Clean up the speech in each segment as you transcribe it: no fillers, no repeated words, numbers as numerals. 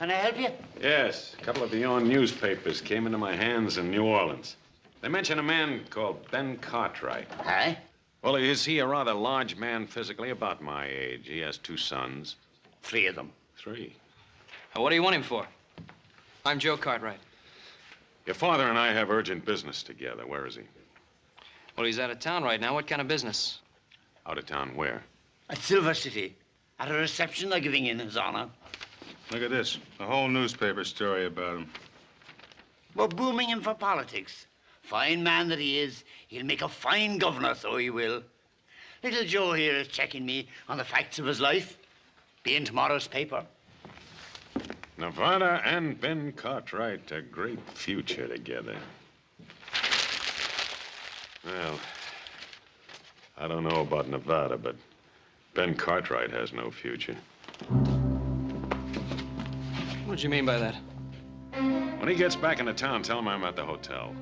Can I help you? Yes, a couple of your newspapers came into my hands in New Orleans. They mention a man called Ben Cartwright. Aye? Well, is he a rather large man physically, about my age? He has 2 sons. 3 of them. 3. What do you want him for? I'm Joe Cartwright. Your father and I have urgent business together. Where is he? Well, he's out of town right now. What kind of business? Out of town where? At Silver City. At a reception they're giving in his honor. Look at this. A whole newspaper story about him. We're booming him for politics. Fine man that he is. He'll make a fine governor, so he will. Little Joe here is checking me on the facts of his life. Be in tomorrow's paper. Nevada and Ben Cartwright, a great future together. Well, I don't know about Nevada, but Ben Cartwright has no future. What do you mean by that? When he gets back into town, tell him I'm at the hotel.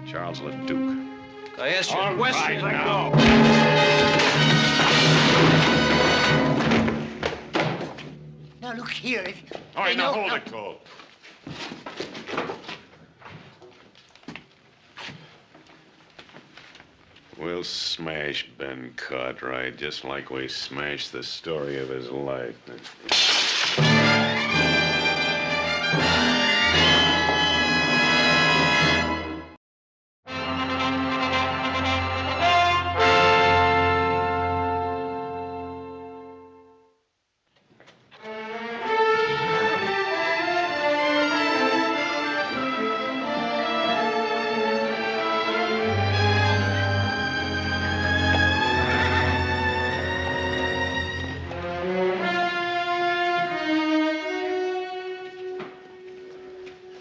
Charles LeDuc. I asked you All a question. right, now. Now, look here. If All right, I now know- hold it, Cole. We'll smash Ben Cartwright just like we smashed the story of his life.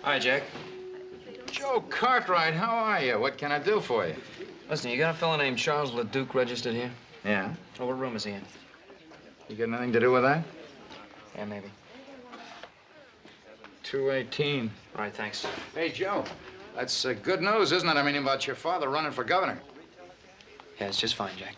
Hi, Jack. Joe Cartwright, how are you? What can I do for you? Listen, you got a fella named Charles LeDuc registered here? Yeah? Oh, what room is he in? You got anything to do with that? Yeah, maybe. 218. All right, thanks. Hey, Joe. That's good news, isn't it? I mean, about your father running for governor. Yeah, it's just fine, Jack.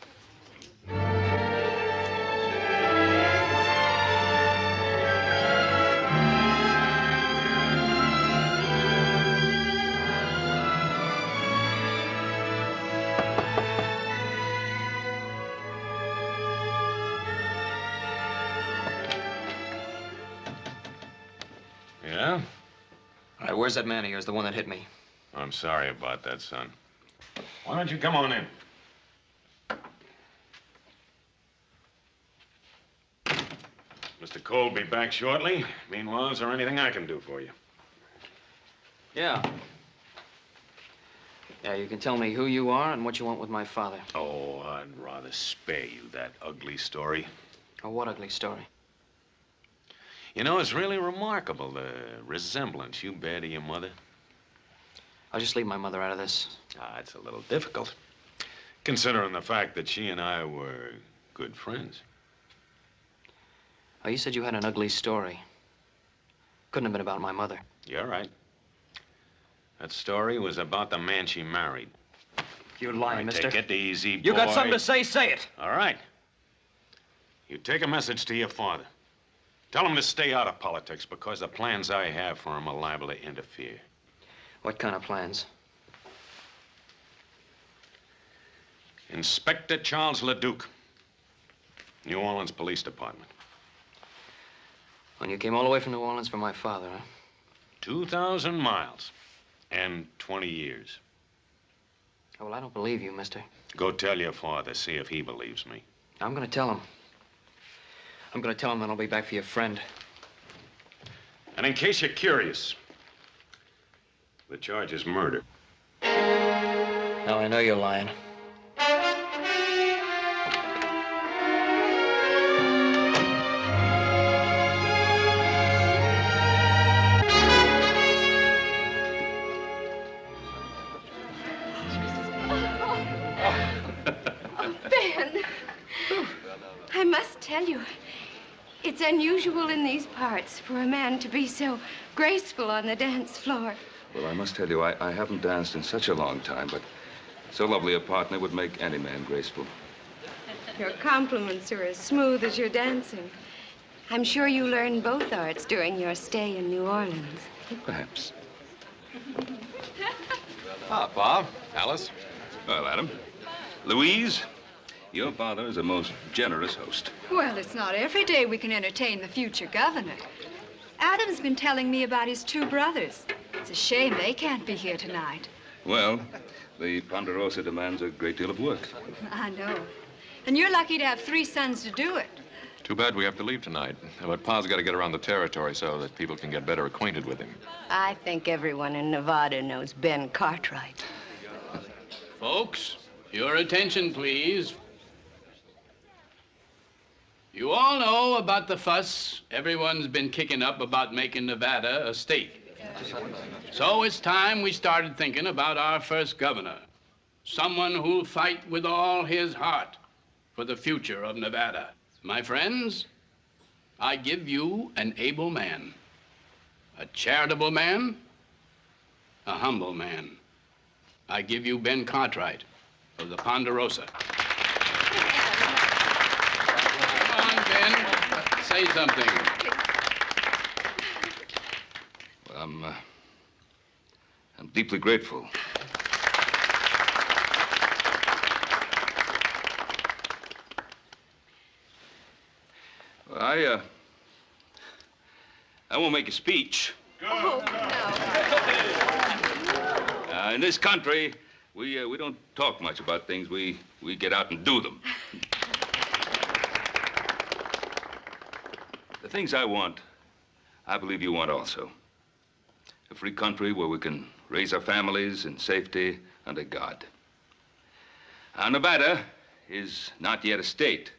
Yeah? All right, where's that man of yours, the one that hit me? I'm sorry about that, son. Why don't you come on in? Mr. Cole will be back shortly. Meanwhile, is there anything I can do for you? Yeah. Yeah, you can tell me who you are and what you want with my father. Oh, I'd rather spare you that ugly story. Oh, what ugly story? You know, it's really remarkable, the resemblance you bear to your mother. I'll just leave my mother out of this. It's a little difficult, considering the fact that she and I were good friends. Oh, you said you had an ugly story. Couldn't have been about my mother. You're right. That story was about the man she married. You're lying, mister. Take it easy, boy. You got something to say it. All right. You take a message to your father. Tell him to stay out of politics because the plans I have for him are liable to interfere. What kind of plans? Inspector Charles LeDuc, New Orleans Police Department. When you came all the way from New Orleans for my father, huh? 2,000 miles and 20 years. Oh, well, I don't believe you, mister. Go tell your father, see if he believes me. I'm gonna tell him. I'm gonna tell him that I'll be back for your friend. And in case you're curious, the charge is murder. Now, I know you're lying. I must tell you, it's unusual in these parts for a man to be so graceful on the dance floor. Well, I must tell you, I haven't danced in such a long time, but so lovely a partner would make any man graceful. Your compliments are as smooth as your dancing. I'm sure you learned both arts during your stay in New Orleans. Perhaps. Ah, Bob, Alice. Well, Adam. Louise, your father is a most generous host. Well, it's not every day we can entertain the future governor. Adam's been telling me about his two brothers. It's a shame they can't be here tonight. Well, the Ponderosa demands a great deal of work. I know. And you're lucky to have 3 sons to do it. Too bad we have to leave tonight. But Pa's got to get around the territory so that people can get better acquainted with him. I think everyone in Nevada knows Ben Cartwright. Folks, your attention, please. You all know about the fuss everyone's been kicking up about making Nevada a state. So it's time we started thinking about our first governor. Someone who'll fight with all his heart for the future of Nevada. My friends, I give you an able man, a charitable man, a humble man. I give you Ben Cartwright of the Ponderosa. Come on, Ben, say something. Well, I'm deeply grateful. Well, I won't make a speech. Oh, no. In this country, we don't talk much about things. We get out and do them. The things I want, I believe you want also. A free country where we can raise our families in safety under God. Now, Nevada is not yet a state.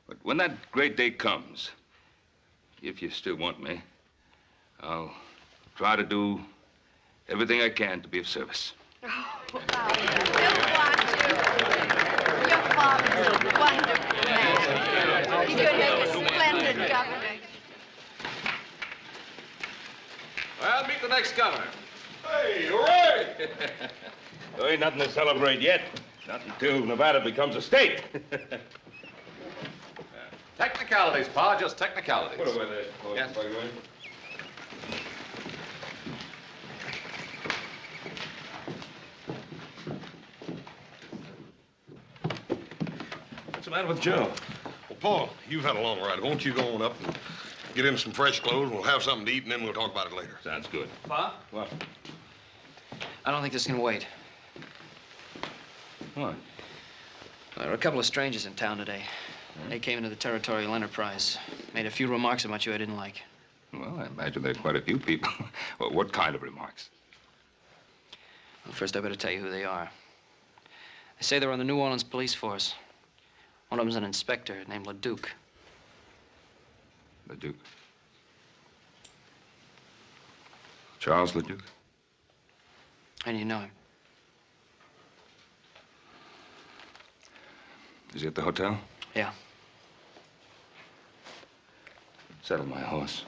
But when that great day comes, if you still want me, I'll try to do everything I can to be of service. Oh, we'll want to. Your father's a wonderful man. He could make a splendid governor. Well, meet the next governor. Hey, hooray! There ain't nothing to celebrate yet. Not until Nevada becomes a state. Technicalities, Pa, just technicalities. Put away there. Yes. What's the matter with Joe? Well, Paul, you've had a long ride. Won't you go on up and get in some fresh clothes? We'll have something to eat, and then we'll talk about it later. Sounds good. Pa? What? I don't think this can wait. What? There were a couple of strangers in town today. They came into the Territorial Enterprise, made a few remarks about you I didn't like. Well, I imagine there are quite a few people. Well, what kind of remarks? Well, first I better tell you who they are. They say they're on the New Orleans police force. One of them's an inspector named LeDuc. LeDuc? Charles LeDuc? And you know him. Is he at the hotel? Yeah. Saddle my horse.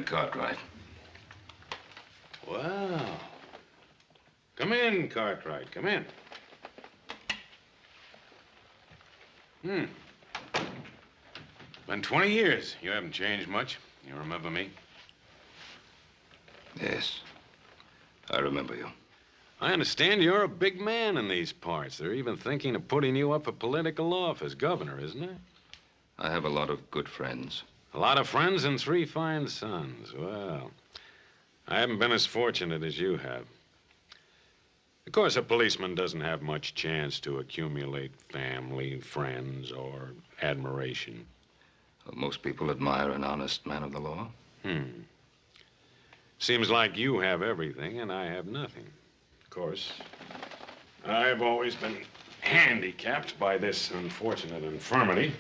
Cartwright. Wow. Come in, Cartwright. Come in. Been 20 years. You haven't changed much. You remember me? Yes. I remember you. I understand you're a big man in these parts. They're even thinking of putting you up for political office, governor, isn't it? I have a lot of good friends. A lot of friends and 3 fine sons. Well, I haven't been as fortunate as you have. Of course, a policeman doesn't have much chance to accumulate family, friends, or admiration. Well, most people admire an honest man of the law. Seems like you have everything and I have nothing. Of course, I've always been handicapped by this unfortunate infirmity.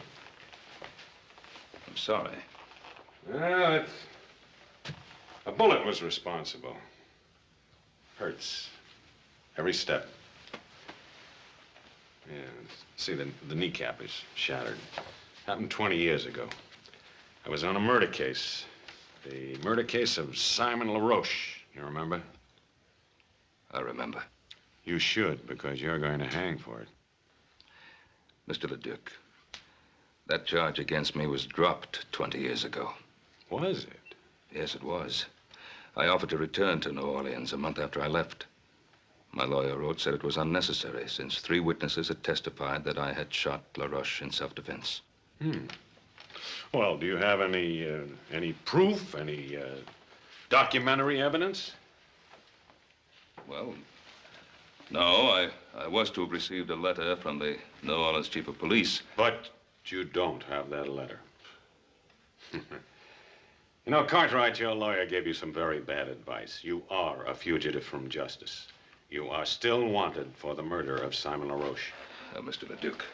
I'm sorry. Well, a bullet was responsible. Hurts. Every step. Yeah, see, the kneecap is shattered. Happened 20 years ago. I was on a murder case. The murder case of Simon LaRoche. You remember? I remember. You should, because you're going to hang for it. Mr. Leduc, that charge against me was dropped 20 years ago. Was it? Yes, it was. I offered to return to New Orleans a month after I left. My lawyer wrote, said it was unnecessary, since 3 witnesses had testified that I had shot LaRoche in self-defense. Well, do you have any proof, any documentary evidence? Well, no, I was to have received a letter from the New Orleans chief of police. But you don't have that letter. You know, Cartwright, your lawyer gave you some very bad advice. You are a fugitive from justice. You are still wanted for the murder of Simon LaRoche. Mr. Leduc,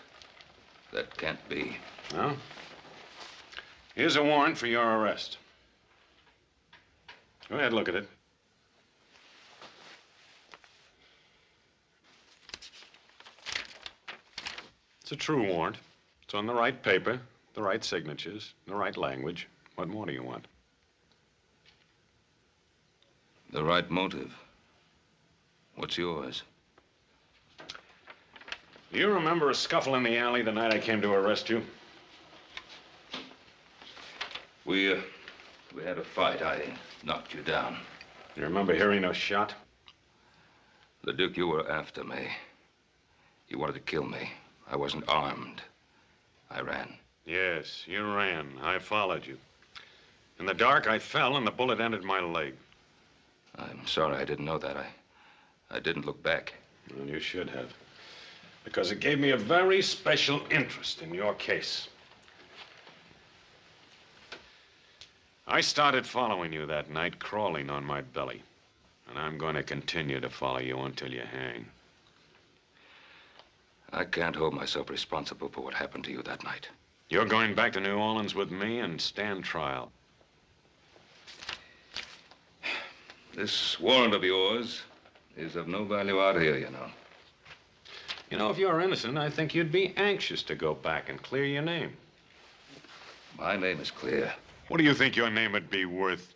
that can't be. Well, here's a warrant for your arrest. Go ahead, look at it. It's a true warrant. It's on the right paper, the right signatures, the right language. What more do you want? The right motive. What's yours? Do you remember a scuffle in the alley the night I came to arrest you? We had a fight. I knocked you down. You remember hearing a shot? Leduc, you were after me. You wanted to kill me. I wasn't armed. I ran. Yes, you ran. I followed you. In the dark, I fell and the bullet entered my leg. I'm sorry I didn't know that. I didn't look back. Well, you should have. Because it gave me a very special interest in your case. I started following you that night, crawling on my belly. And I'm going to continue to follow you until you hang. I can't hold myself responsible for what happened to you that night. You're going back to New Orleans with me and stand trial. This warrant of yours is of no value out here, you know. You know, if you're innocent, I think you'd be anxious to go back and clear your name. My name is clear. What do you think your name would be worth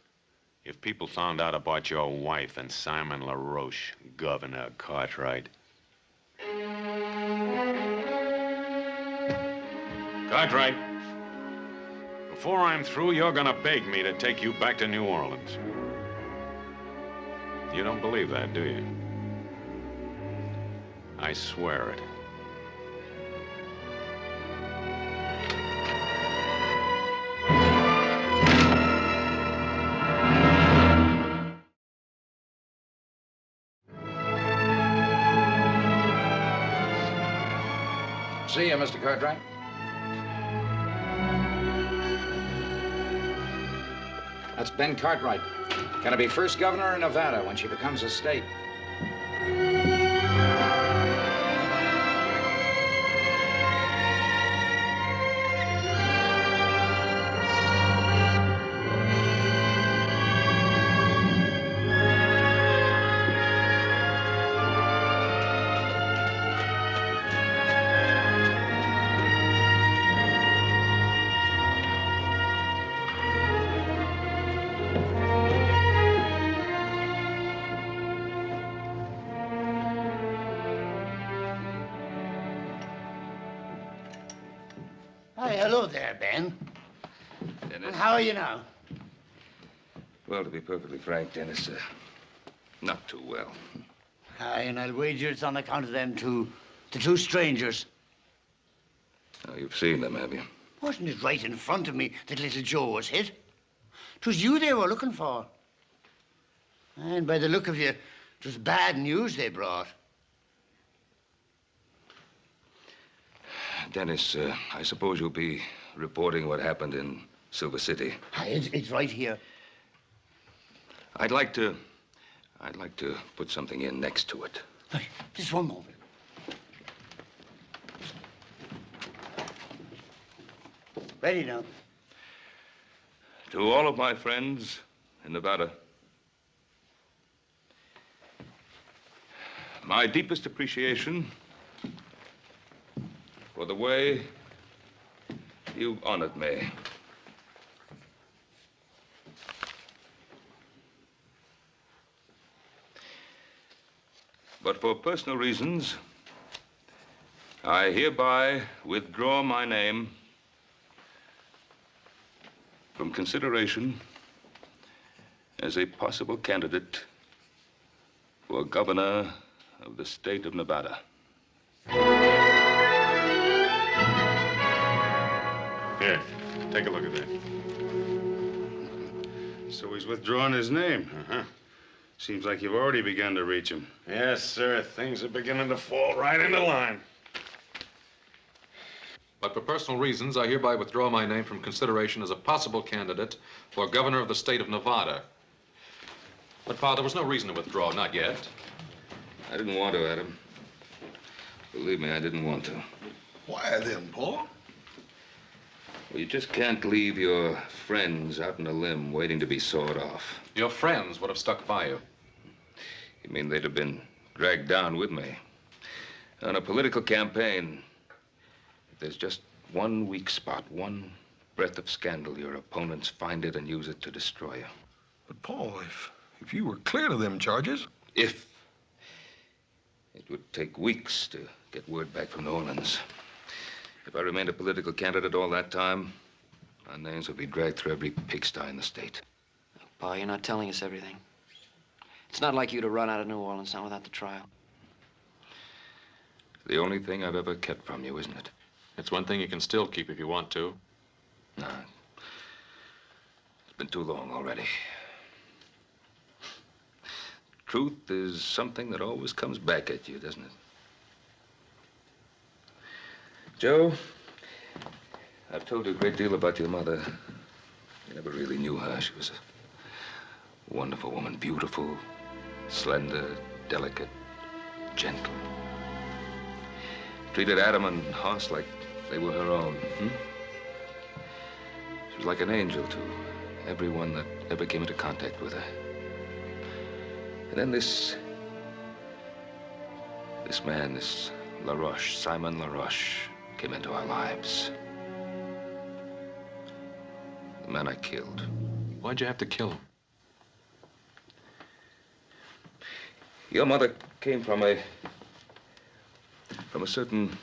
if people found out about your wife and Simon LaRoche, Governor Cartwright? Cartwright, before I'm through, you're gonna beg me to take you back to New Orleans. You don't believe that, do you? I swear it. See you, Mr. Cartwright. That's Ben Cartwright. Gonna be first governor of Nevada when she becomes a state. Hi, hello there, Ben. Dennis? And how are you now? Well, to be perfectly frank, Dennis, not too well. Aye, and I'll wager it's on account of them two, the 2 strangers. Now, you've seen them, have you? Wasn't it right in front of me that little Joe was hit? 'Twas you they were looking for. And by the look of you, it was bad news they brought. Dennis, I suppose you'll be reporting what happened in Silver City. Aye, it's right here. I'd like to put something in next to it. Aye, just one moment. To all of my friends in Nevada, my deepest appreciation for the way you've honored me. But for personal reasons, I hereby withdraw my name from consideration as a possible candidate for governor of the state of Nevada. Here, take a look at that. So he's withdrawing his name. Uh-huh. Seems like you've already begun to reach him. Yes, sir. Things are beginning to fall right into line. But for personal reasons, I hereby withdraw my name from consideration as a possible candidate for governor of the state of Nevada. But, Pa, there was no reason to withdraw, not yet. I didn't want to, Adam. Believe me, I didn't want to. Why then, Paul? Well, you just can't leave your friends out on a limb waiting to be sawed off. Your friends would have stuck by you. You mean they'd have been dragged down with me? On a political campaign, if there's just one weak spot, one breath of scandal, your opponents find it and use it to destroy you. But, Paul, if you were clear of them charges... If. It would take weeks to get word back from New Orleans. If I remained a political candidate all that time, our names would be dragged through every pigsty in the state. Pa, you're not telling us everything. It's not like you to run out of New Orleans now without the trial. The only thing I've ever kept from you, isn't it? It's one thing you can still keep if you want to. No. It's been too long already. Truth is something that always comes back at you, doesn't it? Joe, I've told you a great deal about your mother. You never really knew her. She was a wonderful woman, beautiful, slender, delicate, gentle. Treated Adam and Hoss like they were her own. She was like an angel to everyone that ever came into contact with her. And then this man, this LaRoche, Simon LaRoche, came into our lives. The man I killed. Why'd you have to kill him? Your mother came from a certain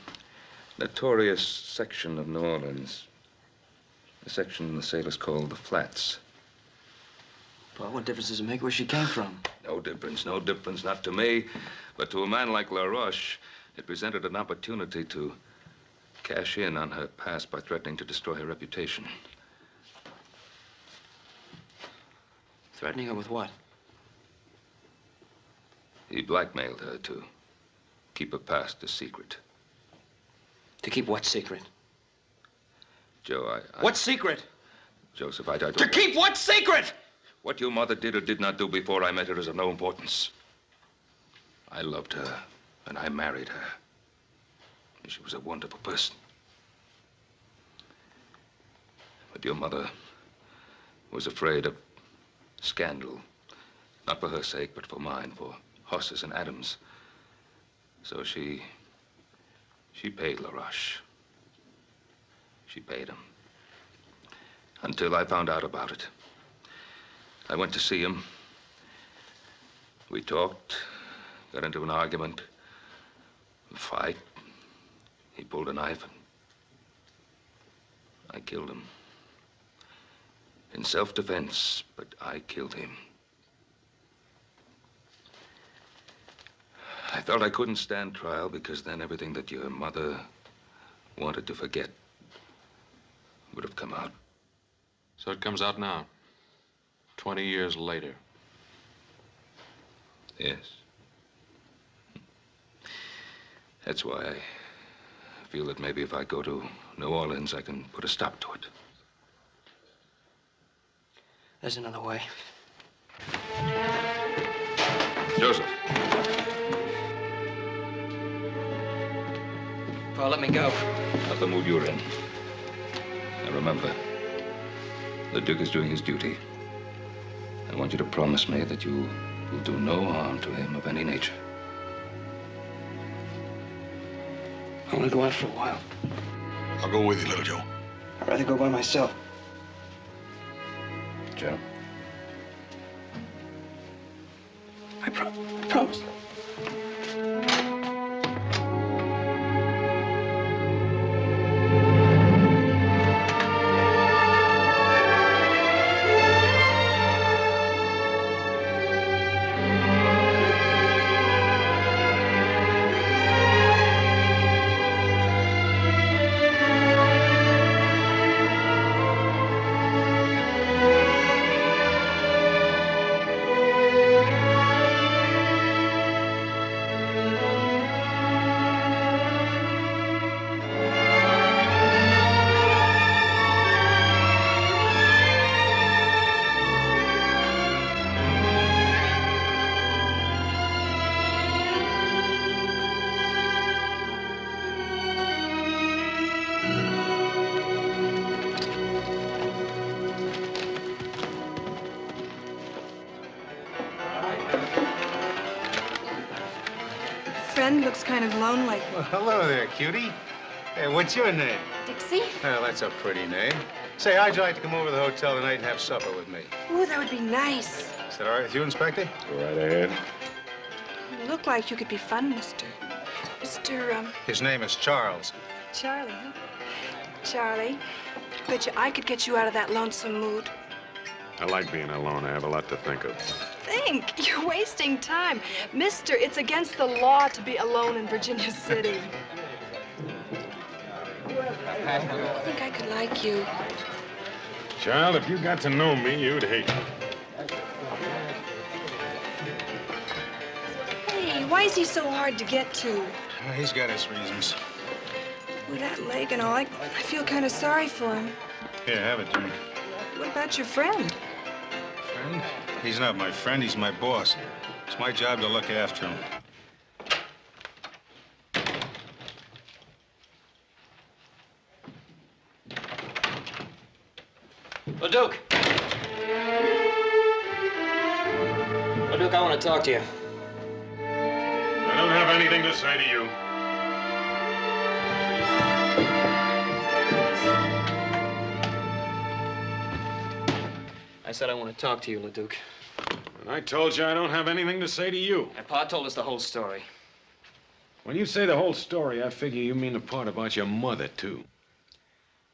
notorious section of New Orleans. A section the sailors called the Flats. Pa, what difference does it make where she came from? No difference, not to me. But to a man like LaRoche, it presented an opportunity to cash in on her past by threatening to destroy her reputation. Threatening her with what? He blackmailed her to keep her past a secret. To keep what secret? Joe, What secret? Joseph, I don't... To keep what secret? What your mother did or did not do before I met her is of no importance. I loved her, and I married her. She was a wonderful person. But your mother was afraid of scandal. Not for her sake, but for mine, for Hoss's and Adam's. So she paid LaRoche. She paid him. Until I found out about it. I went to see him. We talked, got into an argument, a fight. He pulled a knife and I killed him. In self-defense, but I killed him. I felt I couldn't stand trial because then everything that your mother wanted to forget would have come out. So it comes out now, 20 years later. Yes. That's why I feel that maybe if I go to New Orleans, I can put a stop to it. There's another way. Joseph. Pa, let me go. Not the mood you're in. And remember, The Duke is doing his duty. I want you to promise me that you will do no harm to him of any nature. I want to go out for a while. I'll go with you, little Joe. I'd rather go by myself. Joe? I promise. Friend looks kind of lonely. Well, hello there, cutie. Hey, what's your name? Dixie? Well, that's a pretty name. Say, how'd you like to come over to the hotel tonight and have supper with me? Ooh, that would be nice. Is that all right with you, Inspector? Go right ahead. You look like you could be fun, Mr. His name is Charles. Charlie, huh? Charlie, bet you I could get you out of that lonesome mood. I like being alone. I have a lot to think of. Think, you're wasting time. Mister, it's against the law to be alone in Virginia City. I think I could like you. Child, if you got to know me, you'd hate me. Hey, why is he so hard to get to? Well, he's got his reasons. With that leg and all, I feel kind of sorry for him. Here, have a drink. What about your friend? Friend? He's not my friend, he's my boss. It's my job to look after him. Leduc! Leduc, I want to talk to you. I don't have anything to say to you. I said I want to talk to you, Leduc. And I told you I don't have anything to say to you. My pa told us the whole story. When you say the whole story, I figure you mean the part about your mother, too.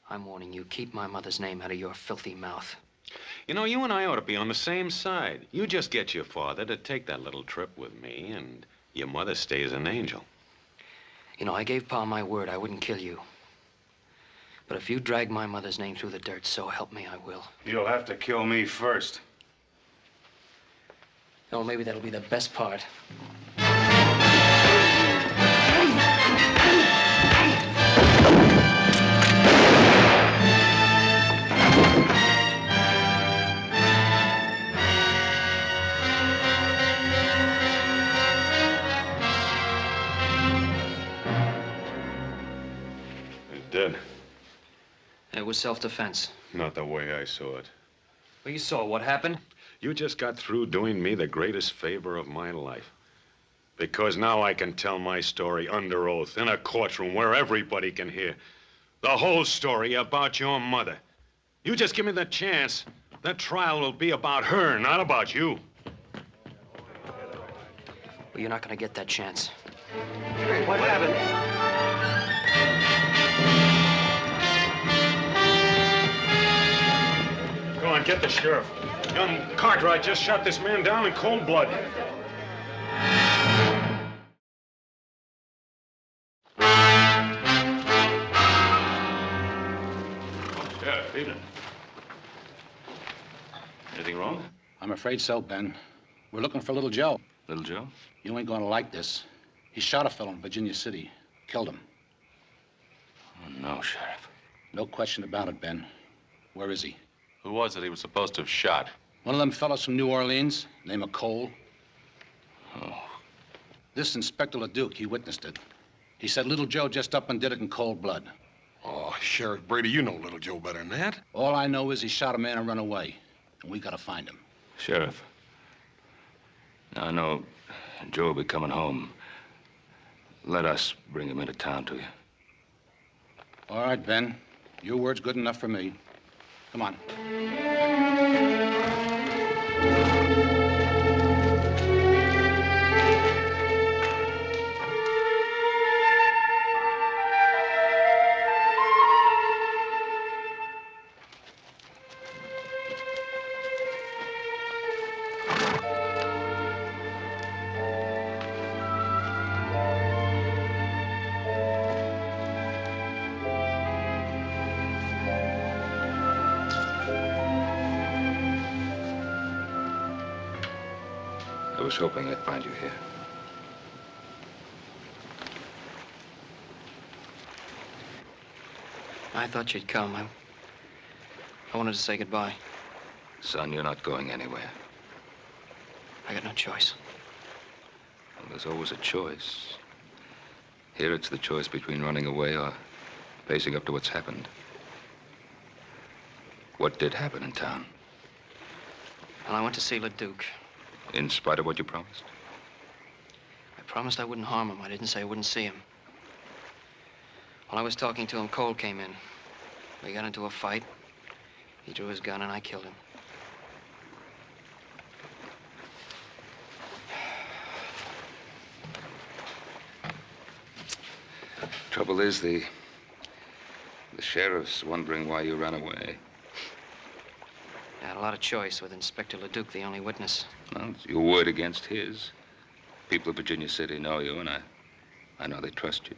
I'm warning you, keep my mother's name out of your filthy mouth. You know, you and I ought to be on the same side. You just get your father to take that little trip with me, and your mother stays an angel. You know, I gave Pa my word I wouldn't kill you. But if you drag my mother's name through the dirt, so help me, I will. You'll have to kill me first. Oh, maybe that'll be the best part. He's dead. It was self-defense. Not the way I saw it. Well, you saw what happened. You just got through doing me the greatest favor of my life. Because now I can tell my story under oath in a courtroom where everybody can hear. The whole story about your mother. You just give me the chance. That trial will be about her, not about you. Well, you're not going to get that chance. What happened? Go on, get the sheriff. Young Cartwright just shot this man down in cold blood. Sheriff, evening. Anything wrong? I'm afraid so, Ben. We're looking for Little Joe. Little Joe? You ain't gonna like this. He shot a fellow in Virginia City. Killed him. Oh, no, Sheriff. No question about it, Ben. Where is he? Who was it he was supposed to have shot? One of them fellows from New Orleans, name of Cole. Oh. This Inspector Leduc, he witnessed it. He said Little Joe just up and did it in cold blood. Oh, Sheriff Brady, you know little Joe better than that. All I know is he shot a man and run away, and we gotta find him. Sheriff, now I know Joe will be coming home. Let us bring him into town to you. All right, Ben. Your word's good enough for me. Come on. I was hoping I'd find you here. I thought you'd come. I wanted to say goodbye. Son, you're not going anywhere. I got no choice. Well, there's always a choice. Here it's the choice between running away or facing up to what's happened. What did happen in town? Well, I went to see LeDuc. In spite of what you promised? I promised I wouldn't harm him. I didn't say I wouldn't see him. While I was talking to him, Cole came in. We got into a fight. He drew his gun and I killed him. Trouble is, the sheriff's wondering why you ran away. I had a lot of choice with Inspector LeDuc, the only witness. Well, it's your word against his. People of Virginia City know you, and I know they trust you.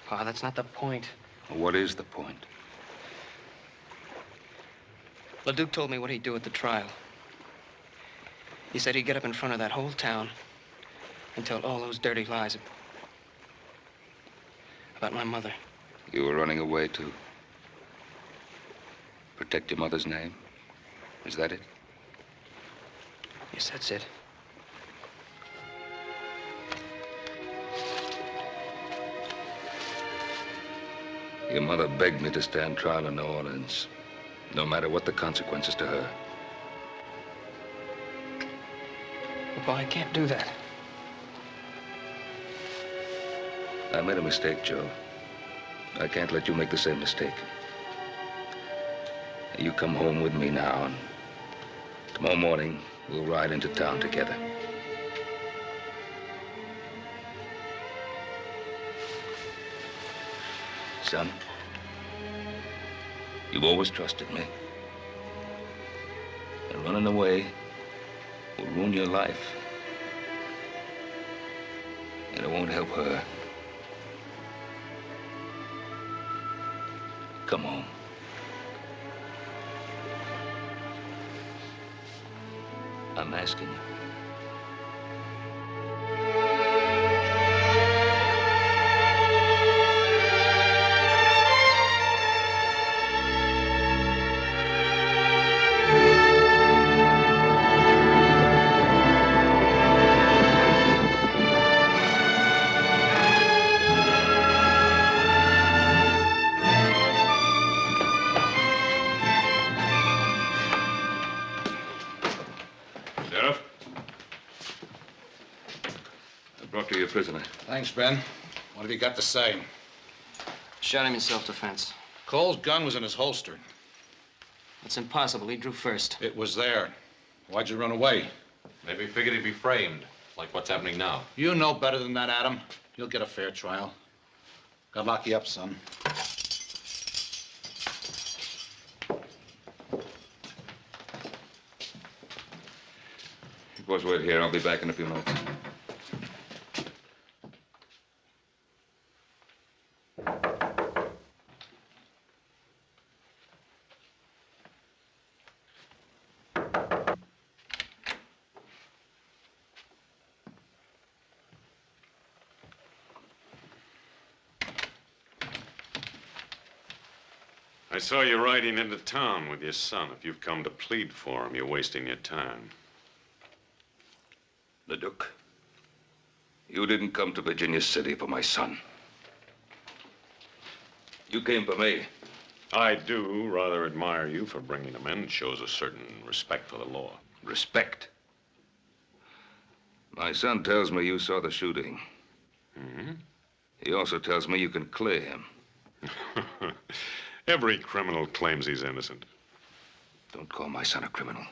Pa, that's not the point. Well, what is the point? LeDuc told me what he'd do at the trial. He said he'd get up in front of that whole town and tell all those dirty lies about my mother. You were running away to protect your mother's name? Is that it? Yes, that's it. Your mother begged me to stand trial in New Orleans, no matter what the consequences to her. Pa, I can't do that. I made a mistake, Joe. I can't let you make the same mistake. You come home with me now, and tomorrow morning, we'll ride into town together. Son, you've always trusted me. And running away will ruin your life. And it won't help her. Come home. I'm asking you. Sheriff? I brought you your prisoner. Thanks, Ben. What have you got to say? Shot him in self-defense. Cole's gun was in his holster. That's impossible. He drew first. It was there. Why'd you run away? Maybe he figured he'd be framed, like what's happening now. You know better than that, Adam. You'll get a fair trial. God lock you up, son. You boys wait here. I'll be back in a few minutes. I saw you riding into town with your son. If you've come to plead for him, you're wasting your time. LeDuc, you didn't come to Virginia City for my son. You came for me. I do rather admire you for bringing them in. It shows a certain respect for the law. Respect? My son tells me you saw the shooting. Mm-hmm. He also tells me you can clear him. Every criminal claims he's innocent. Don't call my son a criminal.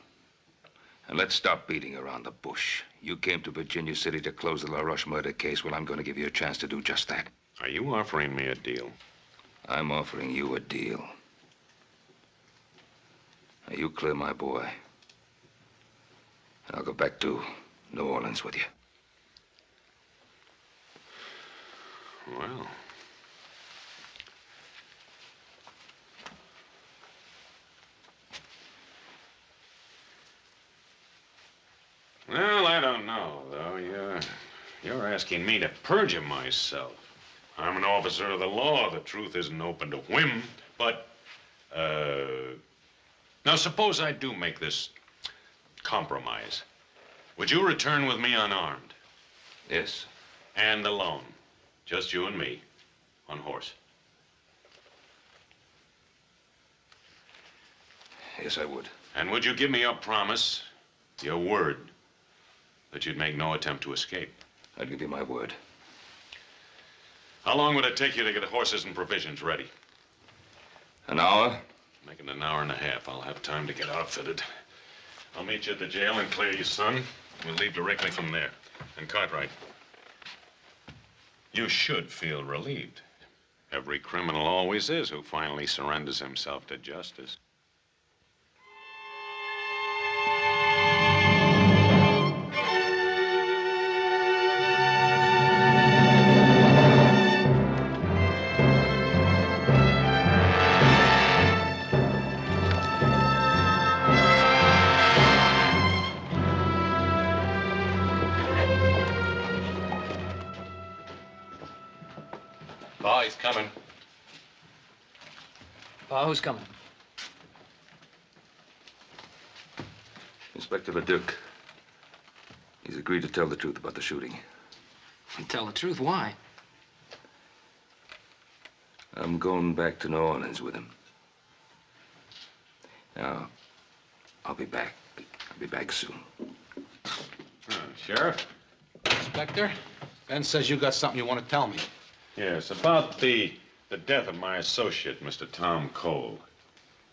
And let's stop beating around the bush. You came to Virginia City to close the LaRoche murder case. Well, I'm going to give you a chance to do just that. Are you offering me a deal? I'm offering you a deal. Now, you clear my boy. And I'll go back to New Orleans with you. Well. Well, I don't know, though. You're asking me to perjure myself. I'm an officer of the law. The truth isn't open to whim. But, now suppose I do make this compromise. Would you return with me unarmed? Yes. And alone? Just you and me, on horse? Yes, I would. And would you give me your promise, your word, that you'd make no attempt to escape? I'd give you my word. How long would it take you to get horses and provisions ready? An hour? Make it an hour and a half. I'll have time to get outfitted. I'll meet you at the jail and clear your son. We'll leave directly from there. And Cartwright, you should feel relieved. Every criminal always is who finally surrenders himself to justice. Pa, he's coming. Pa, who's coming? Inspector Leduc. He's agreed to tell the truth about the shooting. Tell the truth, why? I'm going back to New Orleans with him. Now, I'll be back. I'll be back soon. Sheriff? Inspector, Ben says you got something you want to tell me. Yes, about the death of my associate, Mr. Tom Cole.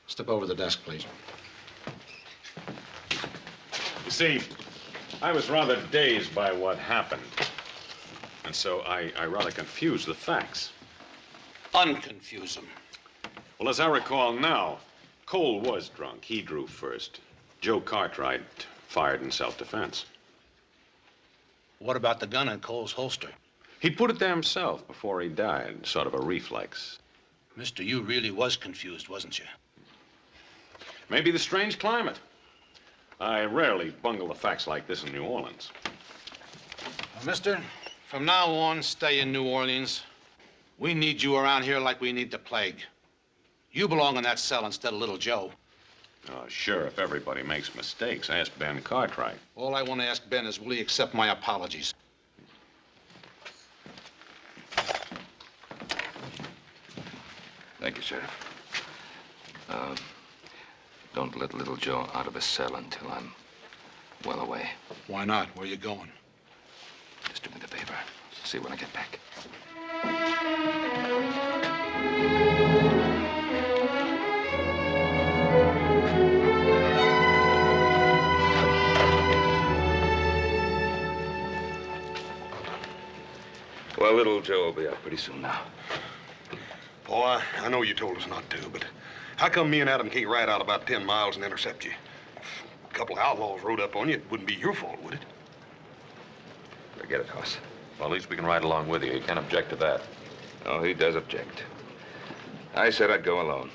Step over to the desk, please. You see, I was rather dazed by what happened. And so I rather confused the facts. Unconfuse them. Well, as I recall now, Cole was drunk. He drew first. Joe Cartwright fired in self-defense. What about the gun in Cole's holster? He put it there himself before he died, sort of a reflex. Mister, you really was confused, wasn't you? Maybe the strange climate. I rarely bungle the facts like this in New Orleans. Well, mister, from now on, stay in New Orleans. We need you around here like we need the plague. You belong in that cell instead of little Joe. Oh, sure, if everybody makes mistakes. Ask Ben Cartwright. All I want to ask Ben is, will he accept my apologies? Thank you, Sheriff. Don't let little Joe out of his cell until I'm well away. Why not? Where are you going? Just do me the favor. See you when I get back. Well, little Joe will be out pretty soon now. Boy, I know you told us not to, but how come me and Adam can't ride out about 10 miles and intercept you? If a couple of outlaws rode up on you, it wouldn't be your fault, would it? Forget it, Hoss. Well, at least we can ride along with you. You can't object to that. Oh, he does object. I said I'd go alone.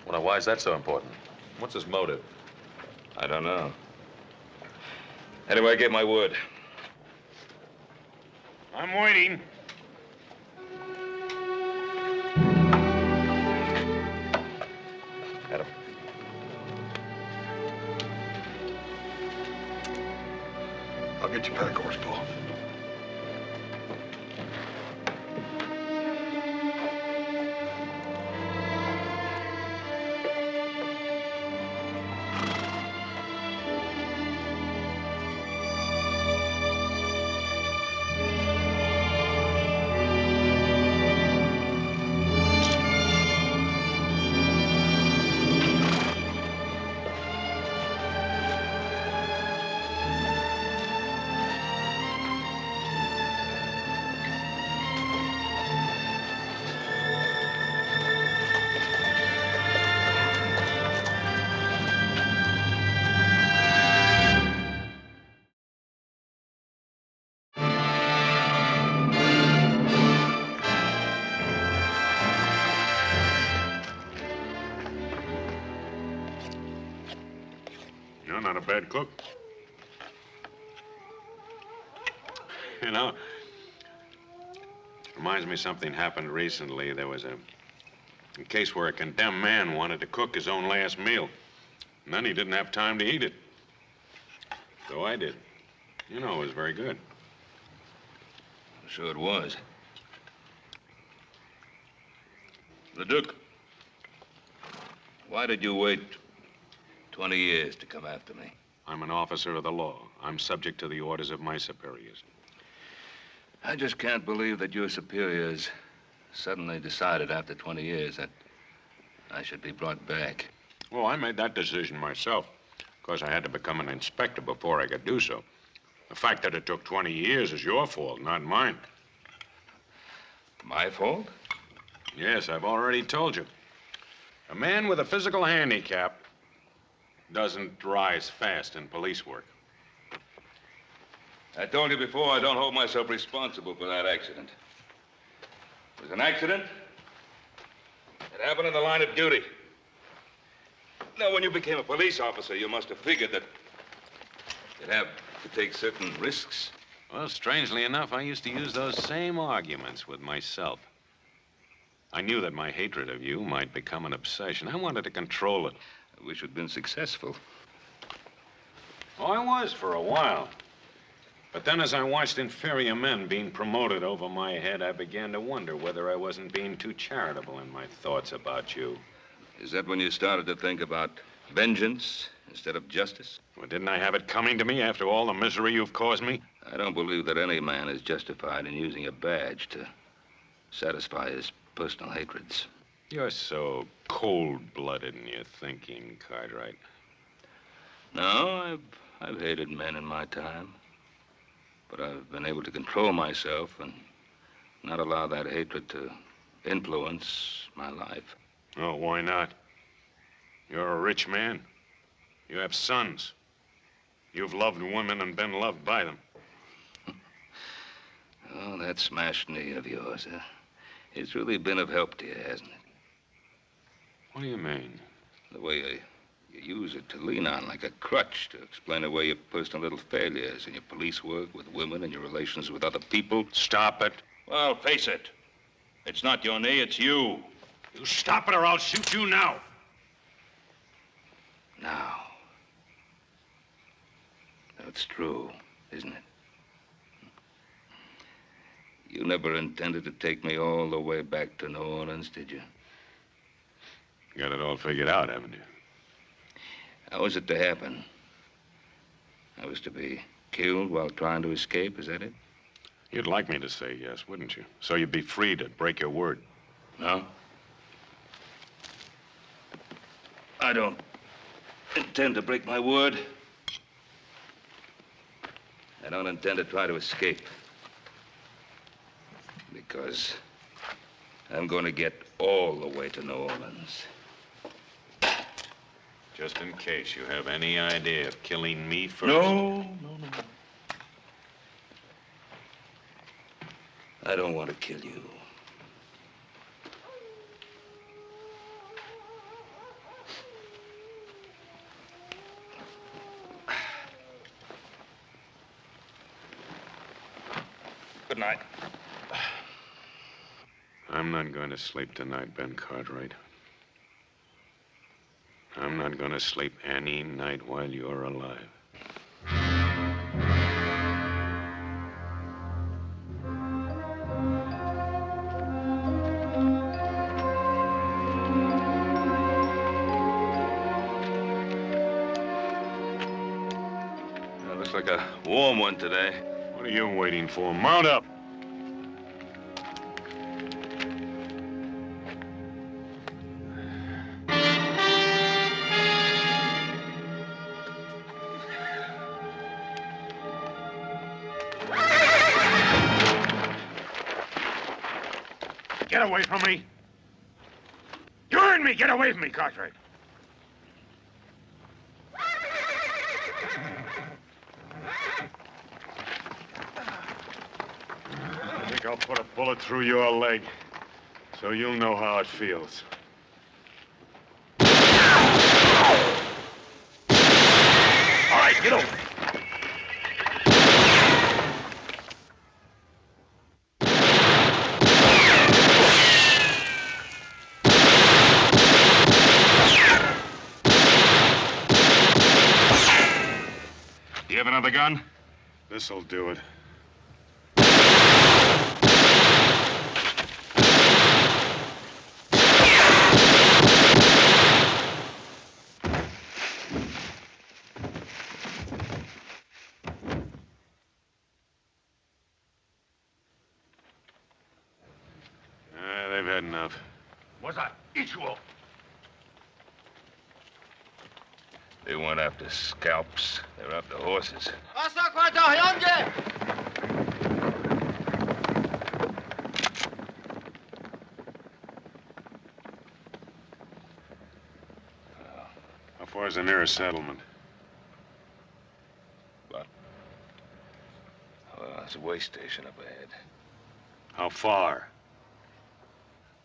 Well, now, why is that so important? What's his motive? I don't know. Anyway, I gave my word. I'm waiting. Adam. I'll get you pack horse, Paul. I'm not a bad cook. You know, reminds me something happened recently. There was a case where a condemned man wanted to cook his own last meal. And then he didn't have time to eat it. So I did. You know, it was very good. Sure it was. Leduc, why did you wait 20 years to come after me? I'm an officer of the law. I'm subject to the orders of my superiors. I just can't believe that your superiors suddenly decided after 20 years that I should be brought back. Well, I made that decision myself. Of course, I had to become an inspector before I could do so. The fact that it took 20 years is your fault, not mine. My fault? Yes, I've already told you. A man with a physical handicap doesn't rise fast in police work. I told you before, I don't hold myself responsible for that accident. It was an accident. It happened in the line of duty. Now, when you became a police officer, you must have figured that you'd have to take certain risks. Well, strangely enough, I used to use those same arguments with myself. I knew that my hatred of you might become an obsession. I wanted to control it. I wish you'd been successful. Oh, I was for a while. But then as I watched inferior men being promoted over my head, I began to wonder whether I wasn't being too charitable in my thoughts about you. Is that when you started to think about vengeance instead of justice? Well, didn't I have it coming to me after all the misery you've caused me? I don't believe that any man is justified in using a badge to satisfy his personal hatreds. You're so cold-blooded in your thinking, Cartwright. No, I've hated men in my time. But I've been able to control myself and not allow that hatred to influence my life. Oh, why not? You're a rich man. You have sons. You've loved women and been loved by them. Oh, that smashed knee of yours, huh? It's really been of help to you, hasn't it? What do you mean? The way you use it to lean on like a crutch to explain away your personal little failures in your police work with women and your relations with other people. Stop it. Well, face it. It's not your knee, it's you. You stop it or I'll shoot you now. Now. That's true, isn't it? You never intended to take me all the way back to New Orleans, did you? Got it all figured out, haven't you? How was it to happen? I was to be killed while trying to escape, is that it? You'd like me to say yes, wouldn't you? So you'd be free to break your word. No? I don't intend to break my word. I don't intend to try to escape. Because I'm going to get all the way to New Orleans. Just in case you have any idea of killing me first. No. I don't want to kill you. Good night. I'm not going to sleep tonight, Ben Cartwright. I'm not going to sleep any night while you're alive. Looks like a warm one today. What are you waiting for? Mount up! Get away from me! You heard me! Get away from me, Cartwright! I think I'll put a bullet through your leg, so you'll know how it feels. right, get over. You have another gun? This'll do it. They've had enough. What's that? Ichuo. They weren't after scalps. They were after horses. How far is the nearest settlement? Well, there's a way station up ahead. How far?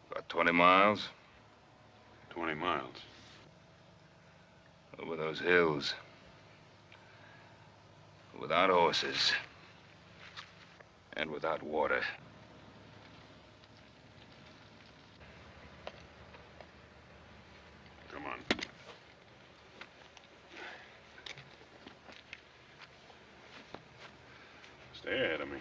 About 20 miles. 20 miles. Over those hills. Without horses. And without water. Come on. Stay ahead of me.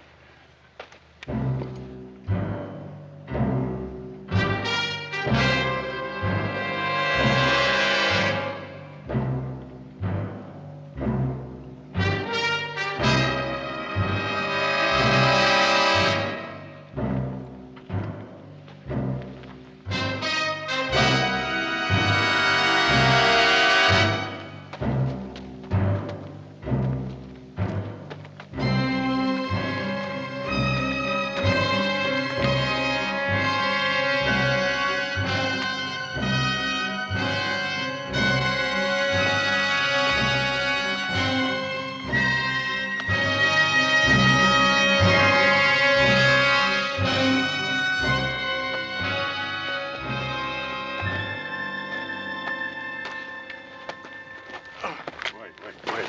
Wait.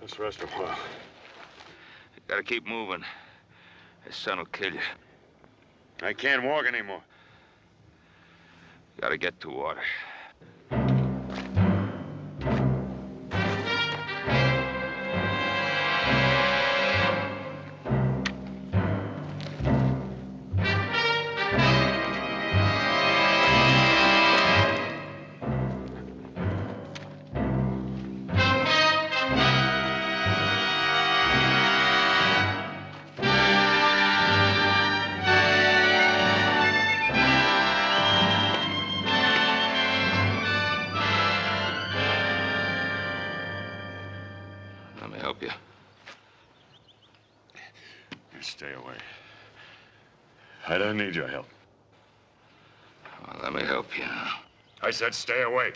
Let's rest a while. You gotta keep moving. His son will kill you. I can't walk anymore. You gotta get to water. Let me help you. Stay away. I don't need your help. Well, let me help you now. I said stay away.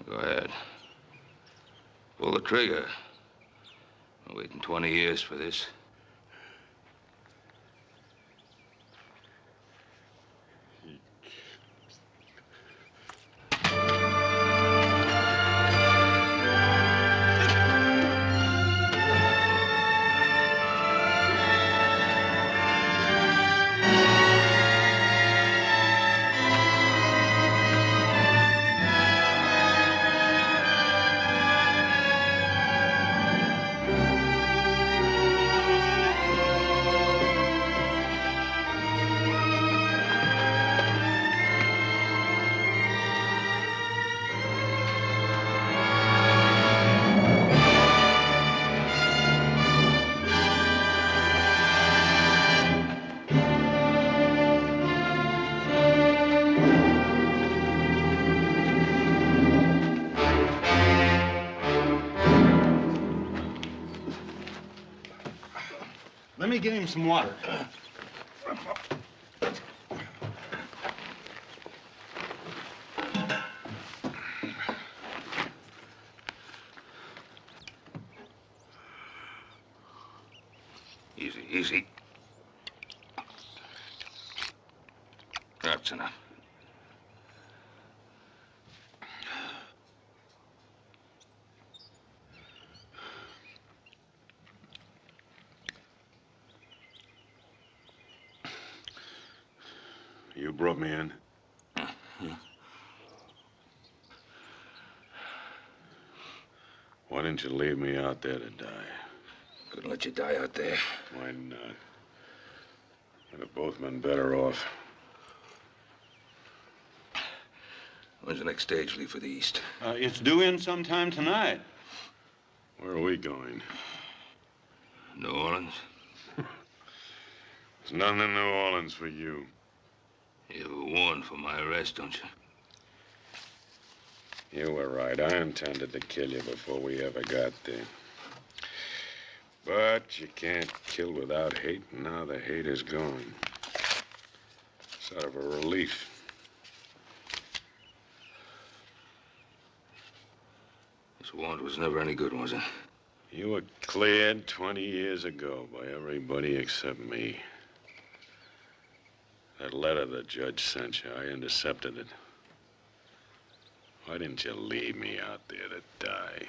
Go ahead. Pull the trigger. I'm waiting 20 years for this. Let me get him some water. Easy, easy. That's enough. You brought me in? Yeah. Why didn't you leave me out there to die? Couldn't let you die out there. Why not? We'd have both been better off. When's the next stage leave for the East? It's due in sometime tonight. Where are we going? New Orleans. There's nothing in New Orleans for you. You were warned for my arrest, don't you? You were right. I intended to kill you before we ever got there. But you can't kill without hate, and now the hate is gone. Sort of a relief. This warrant was never any good, was it? You were cleared 20 years ago by everybody except me. That letter the judge sent you, I intercepted it. Why didn't you leave me out there to die?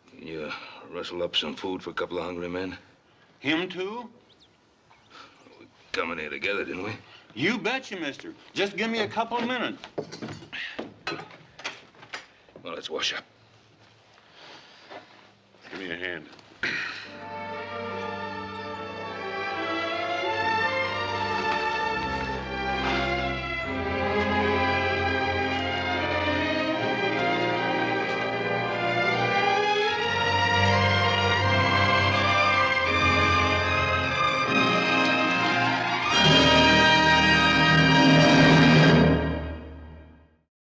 Can you rustle up some food for a couple of hungry men? Him too? We come in here together, didn't we? You betcha, mister. Just give me a couple of minutes. Well, let's wash up. Give me a hand.